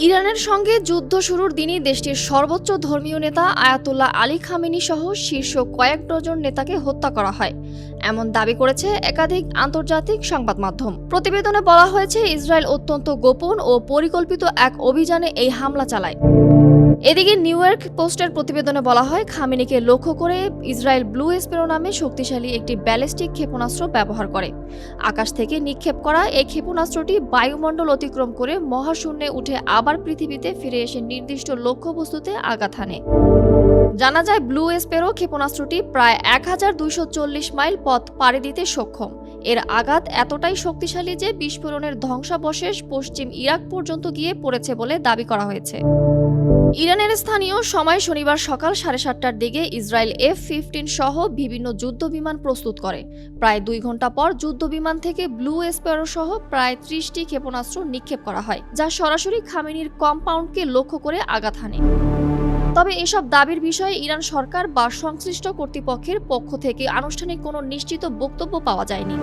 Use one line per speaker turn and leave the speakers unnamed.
ইরানের সঙ্গে যুদ্ধ শুরুর দিনই দেশটির সর্বোচ্চ ধর্মীয় নেতা আয়াতুল্লাহ আলী খামেনি সহ শীর্ষ কয়েক ডজন নেতাকে হত্যা করা হয়, এমন দাবি করেছে একাধিক আন্তর্জাতিক সংবাদ মাধ্যম। প্রতিবেদনে বলা হয়েছে, ইসরায়েল অত্যন্ত গোপন ও পরিকল্পিত এক অভিযানে এই হামলা চালায়। এদিকে নিউ ইয়র্ক পোস্টের প্রতিবেদনে বলা হয়, খামেনিকে লক্ষ্য করে ইসরায়েল ব্লু স্প্যারো নামে শক্তিশালী একটি ব্যালিস্টিক ক্ষেপণাস্ত্র ব্যবহার করে। আকাশ থেকে নিক্ষেপ করা এই ক্ষেপণাস্ত্রটি বায়ুমণ্ডল অতিক্রম করে মহাশূন্যে উঠে আবার পৃথিবীতে ফিরে এসে নির্দিষ্ট লক্ষ্যবস্তুতে আঘাত হানে। জানা যায়, ব্লু স্প্যারো ক্ষেপণাস্ত্রটি প্রায় 1240 মাইল পথ পাড়ি দিতে সক্ষম। এর আঘাত এতটাই শক্তিশালী যে বিস্ফোরণের ধ্বংসাবশেষ পশ্চিম ইরাক পর্যন্ত গিয়ে পড়েছে বলে দাবি করা হয়েছে। ইরানের স্থানীয় সময় শনিবার সকাল 7:30টার দিকে ইসরায়েল F-15 সহ বিভিন্ন যুদ্ধবিমান প্রস্তুত করে। প্রায় 2 ঘন্টা পর যুদ্ধবিমান থেকে ব্লু স্প্যারো সহ প্রায় 30টি ক্ষেপণাস্ত্র নিক্ষেপ করা হয়, যা সরাসরি খামেনির কম্পাউন্ডকে লক্ষ্য করে আঘাত হানে। তবে এসব দাবির বিষয়ে ইরান সরকার বা সংশ্লিষ্ট কর্তৃপক্ষের পক্ষ থেকে আনুষ্ঠানিক কোনো নিশ্চিত বক্তব্য পাওয়া যায়নি।